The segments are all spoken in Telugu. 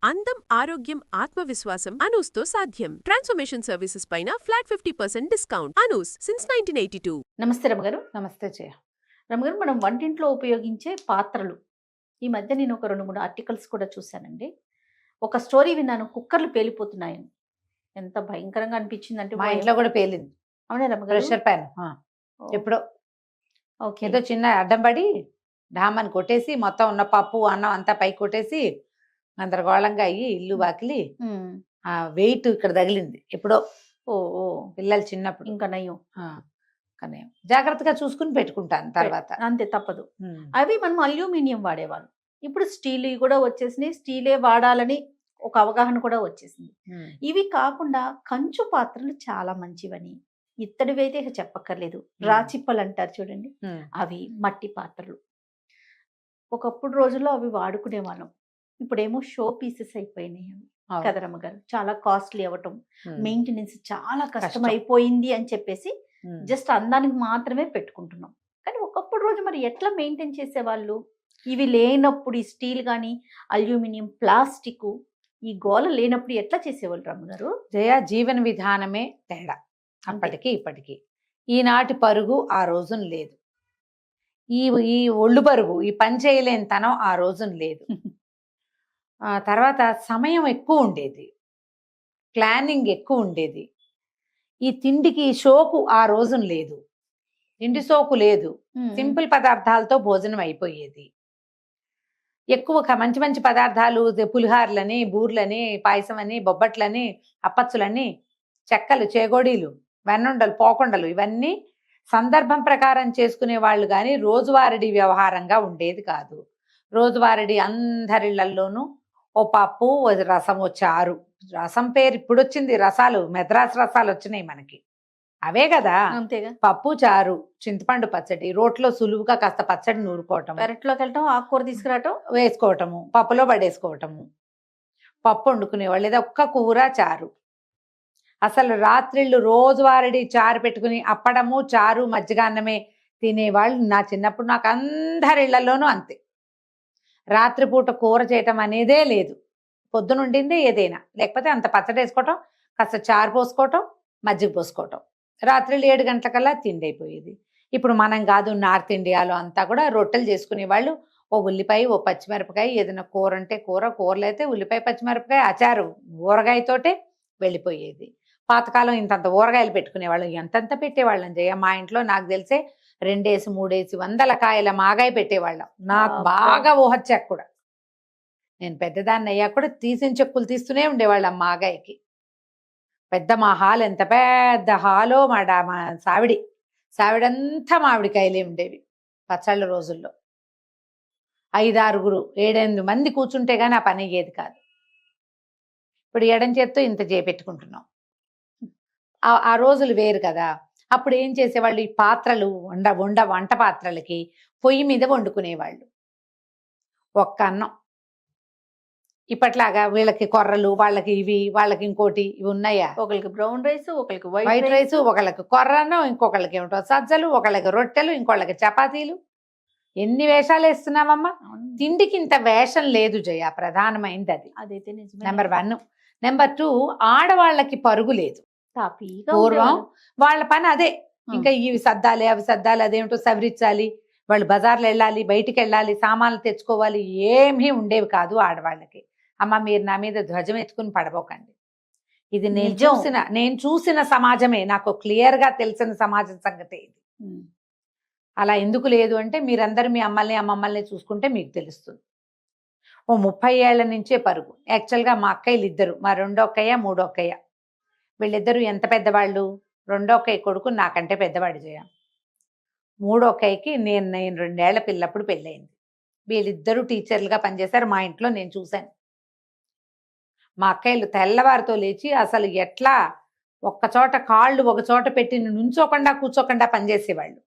అందం, ఆరోగ్యం, ఆత్మవిశ్వాసం అనూస్తో సాధ్యం. ట్రాన్స్ఫర్మేషన్ సర్వీసెస్ పైన ఫ్లాట్ 50% డిస్కౌంట్. అనూస్ సిన్స్ 1982. నమస్తే రమగారు. నమస్తే జయ. రమగారు, మనం వంటింట్లో ఉపయోగించే పాత్రలు. ఈ మధ్య నేను ఒక 2-3 ఆర్టికల్స్ కూడా చూశానండి. ఒక స్టోరీ విన్నాను, కుక్కర్లు పేలిపోతున్నాయని. ఎంత భయంకరంగా అనిపించిందంటే మా ఇంట్లో కూడా పేలింది అవునా రమగారు? Pressure pan. ఎప్పుడో ఓకే. ఏదో చిన్న అడ్డం పడి ఢామని కొట్టేసి మొత్తం ఉన్న పప్పు అన్నం అంతా పైకి కొట్టేసి గందరగోళంగా అయ్యి ఇల్లు వాకిలి ఆ వెయిట్ ఇక్కడ తగిలింది ఎప్పుడో. ఓ ఓ పిల్లలు చిన్నప్పుడు. ఇంకా నయ్యం. కానీ జాగ్రత్తగా చూసుకుని పెట్టుకుంటాను తర్వాత. అంతే, తప్పదు. అవి మనం అల్యూమినియం వాడేవాళ్ళం. ఇప్పుడు స్టీల్ కూడా వచ్చేసినాయి. స్టీలే వాడాలని ఒక అవగాహన కూడా వచ్చేసింది. ఇవి కాకుండా కంచు పాత్రలు చాలా మంచివని, ఇత్తడివైతే ఇక చెప్పక్కర్లేదు. రాచిప్పలు అంటారు చూడండి, అవి మట్టి పాత్రలు. ఒకప్పుడు రోజుల్లో అవి వాడుకునే వాళ్ళం. ఇప్పుడేమో షో పీసెస్ అయిపోయినాయి అవి కదా రమ్మగారు. చాలా కాస్ట్లీ అవ్వటం, మెయింటెనెన్స్ చాలా కష్టం అయిపోయింది అని చెప్పేసి జస్ట్ అందానికి మాత్రమే పెట్టుకుంటున్నాం. కానీ ఒకప్పుడు రోజు మరి ఎట్లా మెయింటైన్ చేసేవాళ్ళు? ఇవి లేనప్పుడు, ఈ స్టీల్ కానీ అల్యూమినియం, ప్లాస్టిక్, ఈ గోల లేనప్పుడు ఎట్లా చేసేవాళ్ళు రమ్మగారు? జయ, జీవన విధానమే తేడా అప్పటికి ఇప్పటికి. ఈనాటి పరుగు ఆ రోజున లేదు. ఈ ఈ ఒళ్ళు పరుగు, ఈ పని చేయలేని తనం ఆ రోజున లేదు. తర్వాత సమయం ఎక్కువ ఉండేది, ప్లానింగ్ ఎక్కువ ఉండేది. ఈ తిండికి షోకు ఆ రోజున లేదు, తిండి సోకు లేదు. సింపుల్ పదార్థాలతో భోజనం అయిపోయేది. ఎక్కువ మంచి మంచి పదార్థాలు, పులిహార్లని, బూర్లని, పాయసం అని, బొబ్బట్లని, అప్పచ్చులని, చెక్కలు, చేగోడీలు, వెన్నుండలు, పోకుండలు, ఇవన్నీ సందర్భం ప్రకారం చేసుకునే వాళ్ళు కానీ రోజువారీ వ్యవహారంగా ఉండేది కాదు. రోజువారీ అందరిళ్లలోనూ ఓ పప్పు, ఓ రసం, ఓ చారు. రసం పేరు ఇప్పుడు వచ్చింది, రసాలు మెద్రాస్ రసాలు వచ్చినాయి మనకి, అవే కదా. అంతేగా. పప్పు, చారు, చింతపండు పచ్చడి, రోట్లో సులువుగా కాస్త పచ్చడి నూరుకోవటం, పెరట్లోకి వెళ్ళటం, ఆకుకూర తీసుకురావటం, వేసుకోవటము, పప్పులో పడేసుకోవటము. పప్పు వండుకునేవాళ్ళు, లేదా ఒక్క కూర, చారు. అసలు రాత్రిళ్ళు రోజువారీ చారు పెట్టుకుని అప్పడము, చారు, మజ్జిగ అన్నమే తినేవాళ్ళు. నా చిన్నప్పుడు నాకు అందరిళ్లలోనూ అంతే. రాత్రిపూట కూర చేయటం అనేదే లేదు. పొద్దునుండిందే ఏదైనా, లేకపోతే అంత పచ్చడి వేసుకోవటం, కాస్త చారు పోసుకోవటం, మజ్జిగ పోసుకోవటం. రాత్రిళ్ళు 7 గంటలకల్లా తిండి అయిపోయేది. ఇప్పుడు మనం కాదు, నార్త్ ఇండియాలో అంతా కూడా రొట్టెలు చేసుకునేవాళ్ళు. ఓ ఉల్లిపాయ, ఓ పచ్చిమిరపకాయ, ఏదైనా కూర అంటే కూరలు అయితే ఉల్లిపాయ, పచ్చిమిరపకాయ, అచారు, ఊరగాయతోటే వెళ్ళిపోయేది. పాతకాలం ఇంతంత ఊరగాయలు పెట్టుకునేవాళ్ళం, ఎంతంత పెట్టేవాళ్ళం జయ. మా ఇంట్లో నాకు తెలిసే 2 3 వందల కాయల మాగాయ పెట్టేవాళ్ళం. నాకు బాగా ఊహొచ్చాక కూడా, నేను పెద్దదాన్ని అయ్యాక కూడా తీసిన చెక్కులు తీస్తూనే ఉండేవాళ్ళం మాగాయకి. పెద్ద మా హాల్, ఎంత పెద్ద హాలో మా సావిడంతా మామిడికాయలే ఉండేవి పచ్చళ్ళ రోజుల్లో. 5 6 7 8 మంది కూర్చుంటే గానీ ఆ పని అయ్యేది కాదు. ఇప్పుడు ఎడం చేత్తో ఇంత చేపెట్టుకుంటున్నాం. ఆ రోజులు వేరు కదా. అప్పుడు ఏం చేసేవాళ్ళు, ఈ పాత్రలు వంట పాత్రలకి పొయ్యి మీద వండుకునేవాళ్ళు. ఒక్క అన్నం. ఇప్పట్లాగా వీళ్ళకి కొర్రలు, వాళ్ళకి ఇవి, వాళ్ళకి ఇంకోటి, ఇవి ఉన్నాయా? ఒకరికి బ్రౌన్ రైస్, ఒకరికి వైట్ రైస్, ఒకళ్ళకి కొర్రను, ఇంకొకళ్ళకి ఏమిటో సజ్జలు, ఒకళ్ళకి రొట్టెలు, ఇంకొకళ్ళకి చపాతీలు. ఎన్ని వేషాలు వేస్తున్నామమ్మా. తిండికి ఇంత వేషం లేదు జయ, ప్రధానమైంది అది. అదైతే నెంబర్ 1. నెంబర్ 2, ఆడవాళ్ళకి పరుగు లేదు. పూర్వం వాళ్ళ పని అదే. ఇంకా ఇవి సర్దాలి, అవి సర్దాలి, అదేమిటో సవరించాలి, వాళ్ళు బజార్లో వెళ్ళాలి, బయటికి వెళ్ళాలి, సామాన్లు తెచ్చుకోవాలి, ఏమీ ఉండేవి కాదు ఆడవాళ్ళకి. అమ్మ, మీరు నా మీద ధ్వజం ఎత్తుకుని పడబోకండి. ఇది నేను చూసిన సమాజమే, నాకు క్లియర్ గా తెలిసిన సమాజం సంగతే ఇది. అలా ఎందుకు లేదు అంటే, మీరందరూ మీ అమ్మల్ని చూసుకుంటే మీకు తెలుస్తుంది. ఓ 30 ఏళ్ల నుంచే పరుగు. యాక్చువల్గా మా అక్కయ్యలు ఇద్దరు, మా రెండో అక్కయ్య, మూడో అక్కయ్య, వీళ్ళిద్దరూ ఎంత పెద్దవాళ్ళు. రెండో అక్కయ్య కొడుకు నాకంటే పెద్దవాడు జయ. మూడో అక్కయ్యకి నేను 2 ఏళ్ల పిల్లప్పుడు పెళ్ళయింది. వీళ్ళిద్దరూ టీచర్లుగా పనిచేశారు మా ఇంట్లో, నేను చూశాను. మా అక్కయ్యలు తెల్లవారితో లేచి అసలు ఎట్లా ఒక్కచోట కాళ్ళు ఒకచోట పెట్టి నుంచోకుండా కూర్చోకుండా పనిచేసేవాళ్ళు.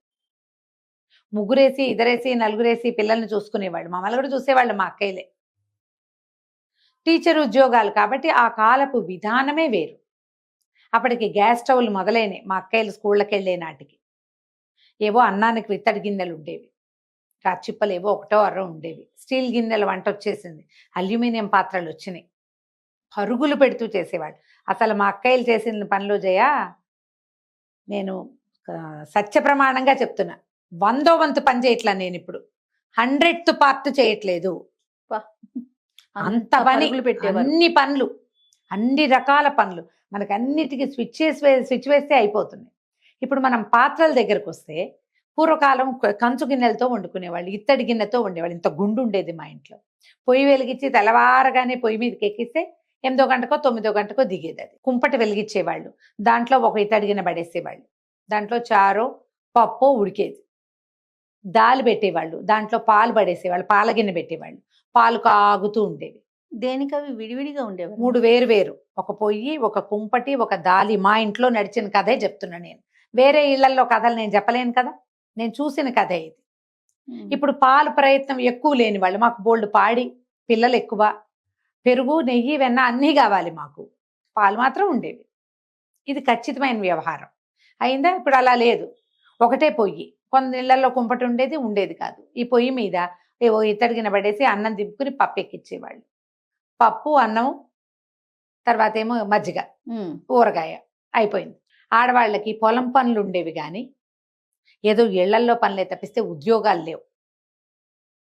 ముగ్గురేసి, ఇద్దరేసి, నలుగురేసి పిల్లల్ని చూసుకునేవాళ్ళు. మమ్మల్ని కూడా చూసేవాళ్ళు మా అక్కయ్యలే. టీచర్ ఉద్యోగాలు కాబట్టి ఆ కాలపు విధానమే వేరు. అప్పటికి గ్యాస్ స్టవ్లు మొదలైనవి మా అక్కయ్యలు స్కూళ్ళకి వెళ్ళే నాటికి. ఏవో అన్నానికి విత్తడి గిన్నెలు ఉండేవి, రాచిప్పలు ఏవో 1 2 ఉండేవి. స్టీల్ గిన్నెల వంట వచ్చేసింది, అల్యూమినియం పాత్రలు వచ్చినాయి. పరుగులు పెడుతూ చేసేవాళ్ళు. అసలు మా అక్కయ్యలు చేసిన పనులు జయ, నేను సత్య ప్రమాణంగా చెప్తున్నా, 100వ వంతు పని చేయట్లా నేను ఇప్పుడు, 100th పార్ట్ చేయట్లేదు. అంత పని పెట్టేవారు. అన్ని పనులు, అన్ని రకాల పనులు, మనకు అన్నిటికీ స్విచ్ వేస్తే అయిపోతుంది. ఇప్పుడు మనం పాత్రల దగ్గరకు వస్తే, పూర్వకాలం కంచు గిన్నెలతో వండుకునేవాళ్ళు, ఇత్తడి గిన్నెతో వండేవాళ్ళు. ఇంత గుండు ఉండేది మా ఇంట్లో. పొయ్యి వెలిగించి తెల్లవారగానే పొయ్యి మీదకి ఎక్కిస్తే 8 గంటకో 9 గంటకో దిగేది. అది కుంపటి వెలిగించేవాళ్ళు, దాంట్లో ఒక ఇత్తడి గిన్నె పడేసేవాళ్ళు, దాంట్లో చారో పప్పు ఉడికేది. దాలు పెట్టేవాళ్ళు, దాంట్లో పాలు పడేసేవాళ్ళు, పాల గిన్నె పెట్టేవాళ్ళు, పాలు కాగుతూ ఉండేవి. దేనికి అవి విడివిడిగా ఉండేవి? 3 వేరు, ఒక పొయ్యి, ఒక కుంపటి, ఒక దాలి. మా ఇంట్లో నడిచిన కథే చెప్తున్నా నేను. వేరే ఇళ్లలో కథలు నేను చెప్పలేను కదా, నేను చూసిన కథే ఇది. ఇప్పుడు పాలు ప్రయత్నం ఎక్కువ లేని వాళ్ళు, మాకు బోల్డ్ పాడి పిల్లలు ఎక్కువ, పెరుగు నెయ్యి వెన్న అన్నీ కావాలి మాకు, పాలు మాత్రం ఉండేవి. ఇది ఖచ్చితమైన వ్యవహారం అయిందా? ఇప్పుడు అలా లేదు, ఒకటే పొయ్యి. కొన్ని ఇళ్లలో కుంపటి ఉండేది కాదు. ఈ పొయ్యి మీద ఏవో ఇత్తడి గిన్నె పడేసి అన్నం దింపుకుని పప్పు ఎక్కించేవాళ్ళు. పప్పు, అన్నం, తర్వాత ఏమో మజ్జిగ, ఊరగాయ, అయిపోయింది. ఆడవాళ్ళకి పొలం పనులు ఉండేవి కానీ ఏదో ఇళ్లల్లో పనులే తప్పిస్తే ఉద్యోగాలు లేవు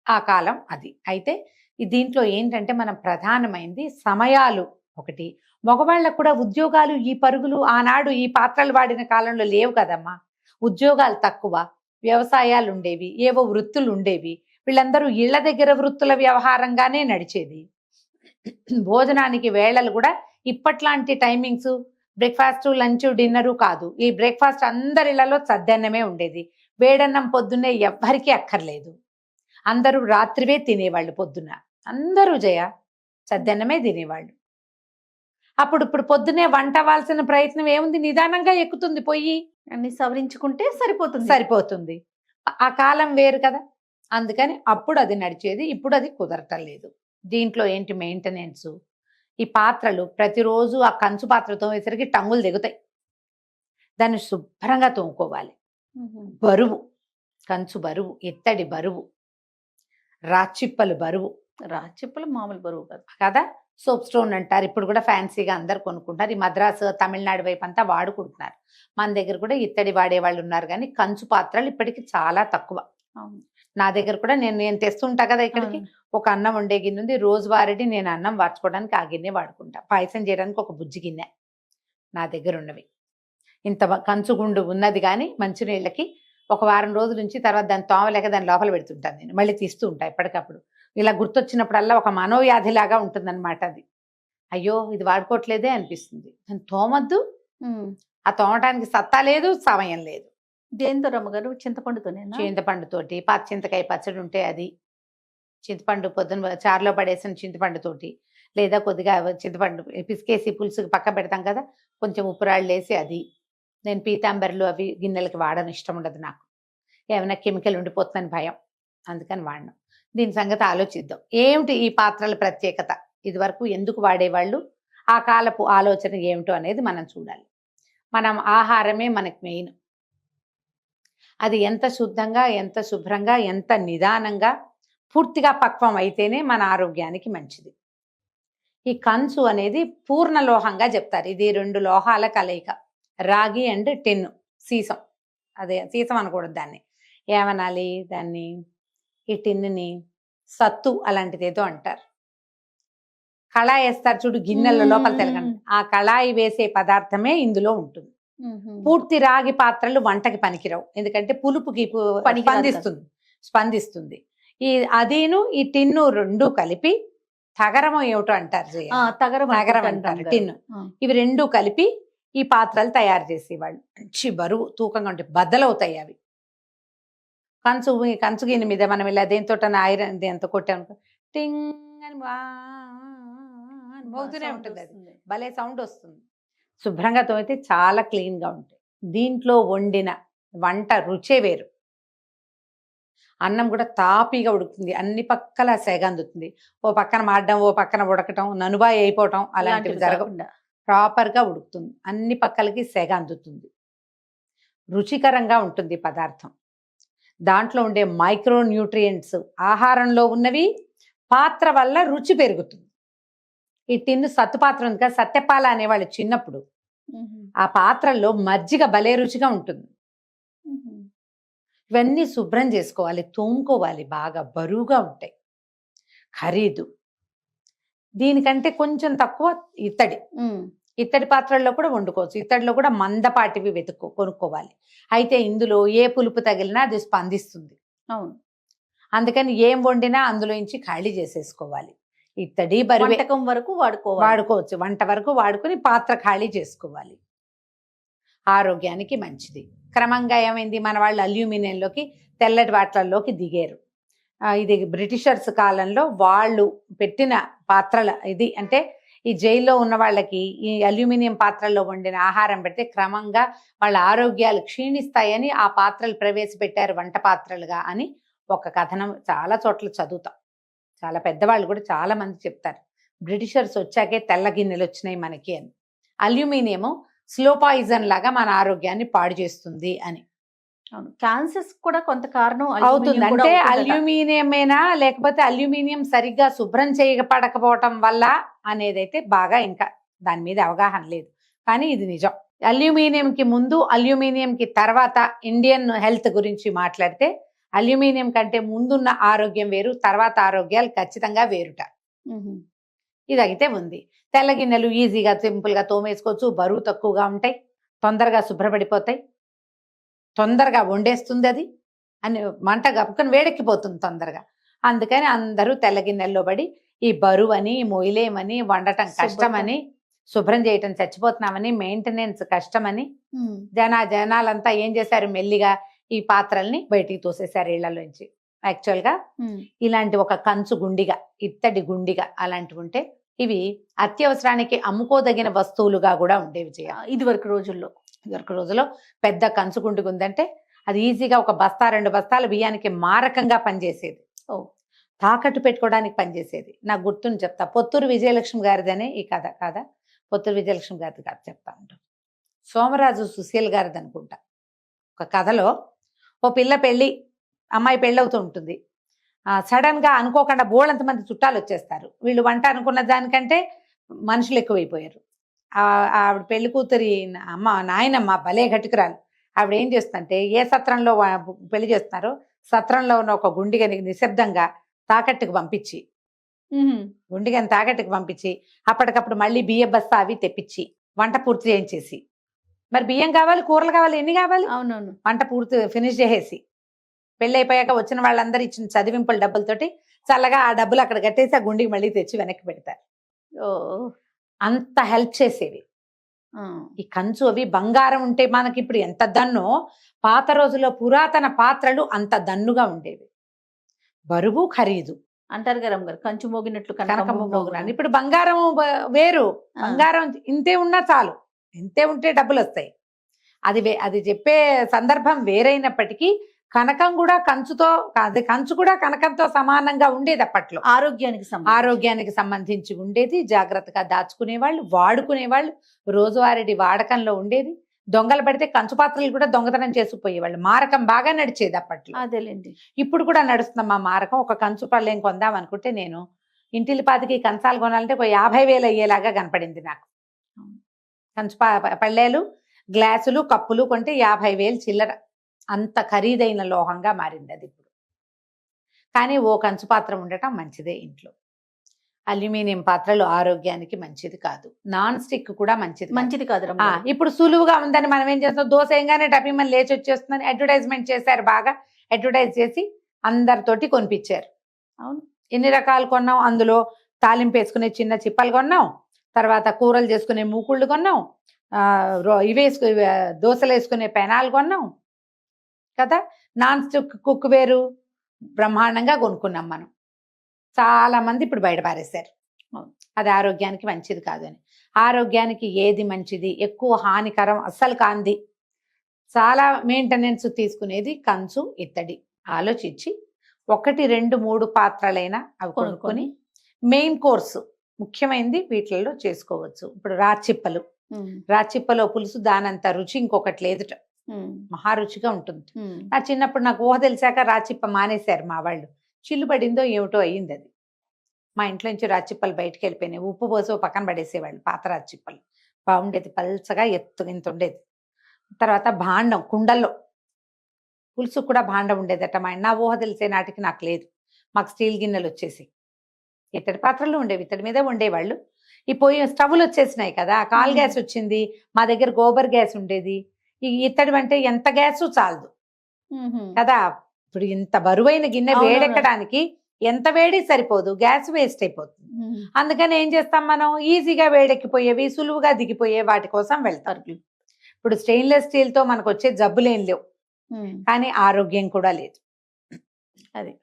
ఆ కాలం. అది అయితే దీంట్లో ఏంటంటే మనం ప్రధానమైంది సమయాలు ఒకటి. మగవాళ్ళకు కూడా ఉద్యోగాలు, ఈ పరుగులు ఆనాడు ఈ పాత్రలు వాడిన కాలంలో లేవు కదమ్మా. ఉద్యోగాలు తక్కువ, వ్యవసాయాలు ఉండేవి, ఏవో వృత్తులు ఉండేవి. వీళ్ళందరూ ఇళ్ల దగ్గర వృత్తుల వ్యవహారంగానే నడిచేది. భోజనానికి వేళలు కూడా ఇప్పట్లాంటి టైమింగ్స్, బ్రేక్ఫాస్ట్, లంచ్, డిన్నరు కాదు. ఈ బ్రేక్ఫాస్ట్ అందరిళ్లలో సద్దన్నమే ఉండేది. వేడన్నం పొద్దున్నే ఎవ్వరికీ అక్కర్లేదు, అందరూ రాత్రివే తినేవాళ్ళు. పొద్దున్న అందరూ జయ సద్దన్నమే తినేవాళ్ళు. ఇప్పుడు పొద్దునే వంట అవ్వాల్సిన ప్రయత్నం ఏముంది, నిదానంగా ఎక్కుతుంది పొయ్యి, అన్ని సవరించుకుంటే సరిపోతుంది. ఆ కాలం వేరు కదా, అందుకని అప్పుడు అది నడిచేది. ఇప్పుడు అది కుదరటం లేదు. దీంట్లో ఏంటి మెయింటెనెన్స్, ఈ పాత్రలు ప్రతిరోజు ఆ కంచు పాత్రతో వేసరికి టంగులు దిగుతాయి, దాన్ని శుభ్రంగా తోముకోవాలి. బరువు, కంచు బరువు, ఇత్తడి బరువు, రాచిప్పలు బరువు. రాచిప్పలు మామూలు బరువు కదా. సోప్ స్టోన్ అంటారు, ఇప్పుడు కూడా ఫ్యాన్సీగా అందరు కొనుక్కుంటారు. ఈ మద్రాసు, తమిళనాడు వైపు అంతా వాడుకుంటున్నారు. మన దగ్గర కూడా ఇత్తడి వాడే వాళ్ళు ఉన్నారు, కానీ కంచు పాత్రలు ఇప్పటికి చాలా తక్కువ. నా దగ్గర కూడా నేను తెస్తుంటా కదా ఇక్కడికి. ఒక అన్నం వండే గిన్నె ఉంది, రోజువారీ నేను అన్నం వార్చుకోవడానికి ఆ గిన్నె వాడుకుంటా. పాయసం చేయడానికి ఒక బుజ్జి గిన్నె నా దగ్గర ఉన్నవి. ఇంత కంచుగుండు ఉన్నది, కానీ మంచినీళ్ళకి ఒక వారం రోజుల నుంచి తర్వాత దాన్ని తోమలేక దాని లోపల పెడుతుంటాను నేను, మళ్ళీ తీస్తూ ఉంటాను ఎప్పటికప్పుడు. ఇలా గుర్తొచ్చినప్పుడల్లా ఒక మనోవ్యాధిలాగా ఉంటుందన్నమాట అది. అయ్యో ఇది వాడుకోవట్లేదే అనిపిస్తుంది. దాన్ని తోమద్దు, ఆ తోమటానికి సత్తా లేదు, సమయం లేదు. దేంతో రమ్మగారు? చింతపండుతోనే? చింతపండుతోటి, చింతకాయ పచ్చడి ఉంటే అది, చింతపండు పొద్దున చారులో పడేసిన చింతపండుతోటి, లేదా కొద్దిగా చింతపండు పిసికేసి పులుసుకి పక్క పెడతాం కదా, కొంచెం ఉప్పురాళ్ళు వేసి అది. నేను పీతాంబర్లు అవి గిన్నెలకి వాడను, ఇష్టం ఉండదు నాకు, ఏమైనా కెమికల్ ఉండిపోతుందని భయం, అందుకని వాడను. దీని సంగతి ఆలోచిద్దాం. ఏమిటి ఈ పాత్రల ప్రత్యేకత, ఇది వరకు ఎందుకు వాడేవాళ్ళు, ఆ కాలపు ఆలోచన ఏమిటో అనేది మనం చూడాలి. మనం ఆహారమే మనకు మెయిన్. అది ఎంత శుద్ధంగా, ఎంత శుభ్రంగా, ఎంత నిదానంగా, పూర్తిగా పక్వం అయితేనే మన ఆరోగ్యానికి మంచిది. ఈ కంచు అనేది పూర్ణ లోహంగా చెప్తారు. ఇది 2 లోహాల కలయిక, రాగి అండ్ టిన్, సీసం. అదే సీసం అనకూడదు, దాన్ని ఏమనాలి, దాన్ని ఈ టిన్ని సత్తు అలాంటిది ఏదో అంటారు. కళాయి వేస్తారు చూడు గిన్నెల లోపల తెలగండి, ఆ కళాయి వేసే పదార్థమే ఇందులో ఉంటుంది. పూర్తి రాగి పాత్రలు వంటకి పనికిరావు, ఎందుకంటే పులుపుకి స్పందిస్తుంది. ఈ అదీను ఈ టిన్ను 2 కలిపి తగరము ఏమిటో అంటారు, తగరం అంటారు టిన్ను. ఇవి 2 కలిపి ఈ పాత్రలు తయారు చేసేవాళ్ళు. మంచి బరువు, తూకంగా ఉంటాయి, బద్దలవుతాయి అవి. కంచు గిన్నె మీద మనం ఇలా దేంతో ఐరన్ దేంతో కొట్టాము, టింగ్ అని మోగుతూనే ఉంటుంది, అది భలే సౌండ్ వస్తుంది. శుభ్రంగా తోమితే చాలా క్లీన్గా ఉంటాయి. దీంట్లో వండిన వంట రుచే వేరు. అన్నం కూడా తాపీగా ఉడుకుతుంది, అన్ని పక్కల సెగ అందుతుంది. ఓ పక్కన మాడడం, ఓ పక్కన ఉడకటం, ననుబాయి అయిపోవటం అలాంటివి జరగకుండా ప్రాపర్గా ఉడుకుతుంది, అన్ని పక్కలకి సెగ అందుతుంది, రుచికరంగా ఉంటుంది పదార్థం. దాంట్లో ఉండే మైక్రో న్యూట్రియంట్స్, ఆహారంలో ఉన్నవి పాత్ర వల్ల రుచి పెరుగుతుంది. ఈ టిన్ను సత్తు పాత్ర ఉంది కదా, సత్యపాల అనేవాళ్ళు చిన్నప్పుడు. ఆ పాత్రల్లో మజ్జిగ భలే రుచిగా ఉంటుంది. ఇవన్నీ శుభ్రం చేసుకోవాలి, తోముకోవాలి, బాగా బరువుగా ఉంటాయి, ఖరీదు. దీనికంటే కొంచెం తక్కువ ఇత్తడి పాత్రల్లో కూడా వండుకోవచ్చు. ఇత్తడిలో కూడా మందపాటివి కొనుక్కోవాలి. అయితే ఇందులో ఏ పులుపు తగిలినా అది స్పందిస్తుంది. అవును, అందుకని ఏం వండినా అందులోంచి ఖాళీ చేసేసుకోవాలి. ఇత్తడి బరువు వంటకం వరకు వాడుకోవచ్చు, వంట వరకు వాడుకొని పాత్ర ఖాళీ చేసుకోవాలి. ఆరోగ్యానికి మంచిది. క్రమంగా ఏమైంది, మన వాళ్ళు అల్యూమినియంలోకి, తెల్లటి వాటిల్లోకి దిగారు. ఇది బ్రిటిషర్స్ కాలంలో వాళ్ళు పెట్టిన పాత్రల ఇది. అంటే ఈ జైల్లో ఉన్న వాళ్ళకి ఈ అల్యూమినియం పాత్రల్లో వండిన ఆహారం పెడితే క్రమంగా వాళ్ళ ఆరోగ్యాలు క్షీణిస్తాయని ఆ పాత్రలు ప్రవేశపెట్టారు వంట పాత్రలుగా అని ఒక కథనం చాలా చోట్ల చదువుతాం. చాలా పెద్దవాళ్ళు కూడా చాలా మంది చెప్తారు, బ్రిటిషర్స్ వచ్చాకే తెల్ల గిన్నెలు వచ్చినాయి మనకి అని. అల్యూమినియం స్లో పాయిజన్ లాగా మన ఆరోగ్యాన్ని పాడు చేస్తుంది అని. క్యాన్సర్స్ కూడా కొంత కారణం అవుతుంది. అంటే అల్యూమినియమేనా, లేకపోతే అల్యూమినియం సరిగ్గా శుభ్రం చేయబడకపోవటం వల్ల అనేదైతే బాగా ఇంకా దాని మీద అవగాహన లేదు, కానీ ఇది నిజం. అల్యూమినియంకి ముందు, అల్యూమినియంకి తర్వాత ఇండియన్ హెల్త్ గురించి మాట్లాడితే అల్యూమినియం కంటే ముందున్న ఆరోగ్యం వేరు, తర్వాత ఆరోగ్యాలు ఖచ్చితంగా వేరుట. ఇది అయితే ఉంది. తెల్ల గిన్నెలు ఈజీగా సింపుల్గా తోమేసుకోవచ్చు, బరువు తక్కువగా ఉంటాయి, తొందరగా శుభ్రపడిపోతాయి, తొందరగా వండేస్తుంది అది అని, మంట గప్పుకొని వేడెక్కిపోతుంది తొందరగా. అందుకని అందరూ తెల్ల గిన్నెల్లో పడి ఈ బరువు అని, మొయిలేమని, వండటం కష్టమని, శుభ్రం చేయటం చచ్చిపోతున్నామని, మెయింటెనెన్స్ కష్టమని జనాలంతా ఏం చేశారు, మెల్లిగా ఈ పాత్రల్ని బయటికి తోసేశారు ఇళ్లలోంచి. యాక్చువల్గా ఇలాంటి ఒక కంచు గుండిగా, ఇత్తడి గుండిగా అలాంటివి ఉంటే ఇవి అత్యవసరానికి అమ్ముకోదగిన వస్తువులుగా కూడా ఉండేవి. ఇదివరకు రోజుల్లో పెద్ద కంచు గుండిగా ఉందంటే అది ఈజీగా ఒక బస్తా 2 బస్తాల బియ్యానికి మారకంగా పనిచేసేది, తాకట్టు పెట్టుకోవడానికి పనిచేసేది. నాకు గుర్తుని చెప్తా, పొత్తూరు విజయలక్ష్మి గారిదనే ఈ కథ కాదా, పొత్తూరు విజయలక్ష్మి గారిది కథ చెప్తా ఉంటాను. సోమరాజు సుశీల్ గారిది అనుకుంటా. ఒక కథలో ఓ అమ్మాయి పెళ్ళవుతూ ఉంటుంది. సడన్ గా అనుకోకుండా బోళ్ళంత మంది చుట్టాలు వచ్చేస్తారు. వీళ్ళు వంట అనుకున్న దానికంటే మనుషులు ఎక్కువైపోయారు. ఆవిడ పెళ్లి కూతురి నాయనమ్మ భలే ఘటికురాలు. ఆవిడ ఏం చేస్తుందంటే, ఏ సత్రంలో పెళ్లి చేస్తున్నారో సత్రంలో ఉన్న ఒక గుండిగని నిశ్శబ్దంగా తాకట్టుకు పంపించి, గుండిగని తాకట్టుకు పంపించి అప్పటికప్పుడు మళ్ళీ బియ్య బస్తా అవి తెప్పించి వంట పూర్తి చేయించేసి, మరి బియ్యం కావాలి, కూరలు కావాలి, ఎన్ని కావాలి, అవునవును, వంట పూర్తి ఫినిష్ చేసేసి పెళ్ళి అయిపోయాక వచ్చిన వాళ్ళందరూ ఇచ్చిన చదివింపుల డబ్బులతోటి చల్లగా ఆ డబ్బులు అక్కడ కట్టేసి ఆ గుండికి మళ్ళీ తెచ్చి వెనక్కి పెడతారు. అంత హెల్ప్ చేసేవి. ఈ కంచు అవి బంగారం ఉంటే మనకి ఇప్పుడు ఎంత దన్నో, పాత రోజుల్లో పురాతన పాత్రలు అంత దన్నుగా ఉండేవి. బరువు ఖరీదు అంటారు కదా, కంచు మోగినట్లు కనకము మోగినాను. ఇప్పుడు బంగారం వేరు, బంగారం ఇంతే ఉన్నా చాలు, ఇంతే ఉంటే డబ్బులు వస్తాయి. అది చెప్పే సందర్భం వేరైనప్పటికీ కనకం కూడా కంచు కూడా కనకంతో సమానంగా ఉండేది అప్పట్లో. ఆరోగ్యానికి సంబంధించి ఉండేది, జాగ్రత్తగా దాచుకునేవాళ్ళు, వాడుకునేవాళ్ళు, రోజువారీ వాడకంలో ఉండేది. దొంగలు పడితే కంచు పాత్రలు కూడా దొంగతనం చేసుకుపోయేవాళ్ళు. మారకం బాగా నడిచేది అప్పట్లో. అదేలేండి, ఇప్పుడు కూడా నడుస్తుందమ్మా మారకం. ఒక కంచు పళ్ళేం కొందాం అనుకుంటే నేను ఇంటిల్లిపాతికి కంచాలు కొనాలంటే 50,000 అయ్యేలాగా కనపడింది నాకు. కంచు పళ్ళేలు, గ్లాసులు, కప్పులు కొంటే 50,000 చిల్లర. అంత ఖరీదైన లోహంగా మారింది అది ఇప్పుడు. కానీ ఓ కంచు పాత్ర ఉండటం మంచిదే ఇంట్లో. అల్యూమినియం పాత్రలు ఆరోగ్యానికి మంచిది కాదు. నాన్ స్టిక్ కూడా మంచిది కాదు. ఇప్పుడు సులువుగా ఉందని మనం ఏం చేస్తాం, దోశ వేయగానే టపిమని లేచి వచ్చేస్తుందని అడ్వర్టైజ్మెంట్ చేశారు. బాగా అడ్వర్టైజ్ చేసి అందరితోటి కొనిపించారు. అవును, ఎన్ని రకాలు కొన్నాం, అందులో తాలింపు వేసుకునే చిన్న చిప్పలు కొన్నాం, తర్వాత కూరలు చేసుకునే మూకుళ్ళు కొన్నాం, దోశలు వేసుకునే పెనాలు కొన్నాం కదా. నాన్ స్టిక్ కుక్ వేరు బ్రహ్మాండంగా కొనుక్కున్నాం మనం. చాలా మంది ఇప్పుడు బయట పారేశారు. అది ఆరోగ్యానికి మంచిది కాదు అని. ఆరోగ్యానికి ఏది మంచిది, ఎక్కువ హానికరం అస్సలు కాంది, చాలా మెయింటెనెన్స్ తీసుకునేది కంచు, ఇత్తడి. ఆలోచించి 1, 2, 3 పాత్రలైనా అవి కొనుక్కొని మెయిన్ కోర్సు ముఖ్యమైనది వీటిల్లో చేసుకోవచ్చు. ఇప్పుడు రాచిప్పలో పులుసు దానంత రుచి ఇంకొకటి లేదుట, మహారుచిగా ఉంటుంది. నా చిన్నప్పుడు నాకు ఊహ తెలిసాక రాచిప్ప మానేశారు మా వాళ్ళు. చిల్లు పడిందో ఏమిటో అయ్యింది అది. మా ఇంట్లో నుంచి రాచిప్పలు బయటకు వెళ్ళిపోయినాయి. ఉప్పు పోసి ఓ పక్కన పడేసేవాళ్ళు పాత రాచిప్పలు. బాగుండేది, పల్చగా ఎత్తు ఇంత ఉండేది. తర్వాత భాండం కుండల్లో పులుసు కూడా భాండం ఉండేదట. మా నా ఊహ తెలిసే నాటికి నాకు లేదు. మాకు స్టీల్ గిన్నెలు వచ్చేసి ఇత్తడి పాత్రలు ఉండేవి, ఇత్తడి మీద ఉండేవాళ్ళు. ఈ పొయ్యి స్టవ్లు వచ్చేసినాయి కదా, కాల్ గ్యాస్ వచ్చింది. మా దగ్గర గోబర్ గ్యాస్ ఉండేది. ఈ ఇత్తడి అంటే ఎంత గ్యాసు చాలదు కదా. ఇప్పుడు ఇంత బరువైన గిన్నె అవునవును. వేడెక్కడానికి ఎంత వేడి సరిపోదు, గ్యాస్ వేస్ట్ అయిపోతుంది. అందుకని ఏం చేస్తాం మనం, ఈజీగా వేడెక్కిపోయేవి సులువుగా దిగిపోయే వాటి కోసం వెళ్తారు. ఇప్పుడు స్టెయిన్లెస్ స్టీల్ తో మనకు వచ్చే జబ్బులేం లేవు, కానీ ఆరోగ్యం కూడా లేదు. అదే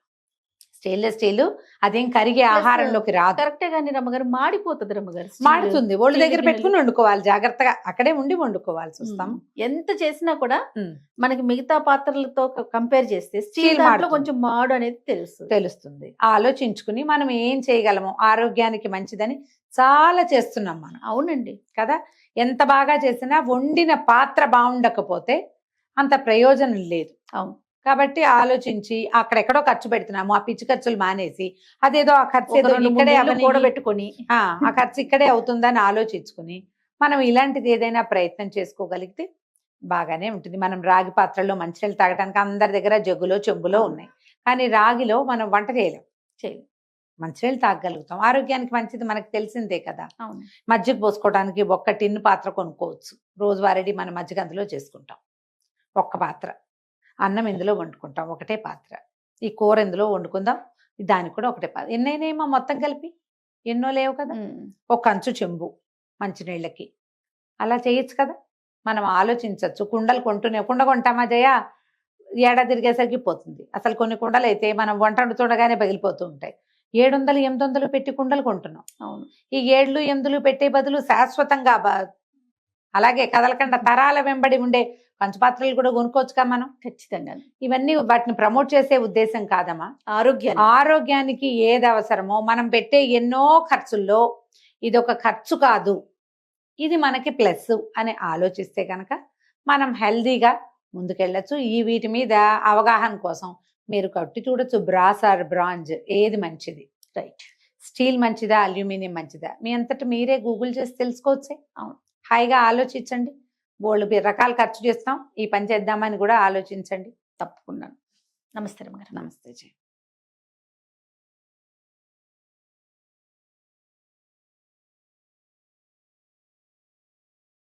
స్టెయిన్లెస్ స్టీల్ అదేం కరిగే ఆహారంలోకి రాదు. కరెక్టే కానీ రమ్మగారు మాడిపోతుంది రమ్మగారు. మాడుతుంది. ఒళ్ళు దగ్గర స్టీల్ పెట్టుకుని వండుకోవాలి, జాగ్రత్తగా అక్కడే ఉండి వండుకోవాల్సి వస్తాం. ఎంత చేసినా కూడా ఉమ్. మనకి మిగతా పాత్రలతో కంపేర్ చేస్తే స్టీల్ స్టీల్ దాంట్లో మాడుతుంది. కొంచెం మాడు అనేది తెలుస్తుంది. తెలుస్తుంది. ఆలోచించుకుని మనం ఏం చేయగలము, ఆరోగ్యానికి మంచిదని చాలా చేస్తున్నాం మనం అవునండి. కదా. ఎంత బాగా చేసినా వండిన పాత్ర బాగుండకపోతే అంత ప్రయోజనం లేదు. అవును. కాబట్టి ఆలోచించి అక్కడెక్కడో ఖర్చు పెడుతున్నాము, ఆ పిచ్చి ఖర్చులు మానేసి అదేదో ఆ ఖర్చు ఒక ఏదో 2-3 ఇక్కడే నీళ్లు అవని కూడబెట్టుకొని ఆ ఖర్చు ఇక్కడే అవుతుందని ఆలోచించుకుని మనం ఇలాంటిది ఏదైనా ప్రయత్నం చేసుకోగలిగితే బాగానే ఉంటుంది. మనం రాగి పాత్రలో మంచినీళ్ళు తాగడానికి అందరి దగ్గర జగ్గులో చెంబులో ఉన్నాయి, కానీ రాగిలో మనం వంట చేయలేం, చేయలేదు. మంచినీళ్ళు తాగగలుగుతాం. ఆరోగ్యానికి మంచిది మనకు తెలిసిందే కదా. అవును. మజ్జిగ పోసుకోవడానికి ఒక్క టిన్ను పాత్ర కొనుక్కోవచ్చు. రోజువారీ మనం మజ్జిగ అందులో చేసుకుంటాం ఒక్క పాత్ర. అన్నం ఇందులో వండుకుంటాం ఒకటే పాత్ర. ఈ కూర ఇందులో వండుకుందాం, దానికి కూడా ఒకటే పాత్ర. ఎన్నైనాయేమో మొత్తం కలిపి ఎన్నో లేవు కదా. ఒక కంచు చెంబు మంచినీళ్ళకి అలా చేయొచ్చు కదా. మనం ఆలోచించవచ్చు. కుండలు కుండ కొంటామా జయ, ఏడాది తిరిగేసరికి పోతుంది. అసలు కొన్ని కుండలు అయితే మనం వంట వండుతుండగానే పగిలిపోతూ ఉంటాయి. 700-800 పెట్టి కుండలు కొంటున్నాం. అవును. ఈ 7-8 పెట్టే బదులు శాశ్వతంగా అలాగే కదలకుండా తరాల వెంబడి ఉండే పంచపాత్రలు కూడా కొనుక్కోవచ్చుగా మనం. ఖచ్చితంగా. ఇవన్నీ వాటిని ప్రమోట్ చేసే ఉద్దేశం కాదమ్మా. ఆరోగ్యానికి ఏది అవసరమో మనం పెట్టే ఎన్నో ఖర్చుల్లో ఇది ఒక ఖర్చు కాదు, ఇది మనకి ప్లస్ అని ఆలోచిస్తే కనుక మనం హెల్దీగా ముందుకెళ్ళచ్చు. ఈ వీటి మీద అవగాహన కోసం మీరు కట్టి చూడొచ్చు, బ్రాస్ ఆర్ బ్రాంజ్ ఏది మంచిది, రైట్, స్టీల్ మంచిదా అల్యూమినియం మంచిదా, మీ అంతటా మీరే గూగుల్ చేసి తెలుసుకోవచ్చే. అవును. హాయిగా ఆలోచించండి. బోల్డ్ రకాలు ఖర్చు చేస్తాం, ఈ పని చేద్దామని కూడా ఆలోచించండి. తప్పకుండా. నమస్తే రమ్మగారు. నమస్తే జీ.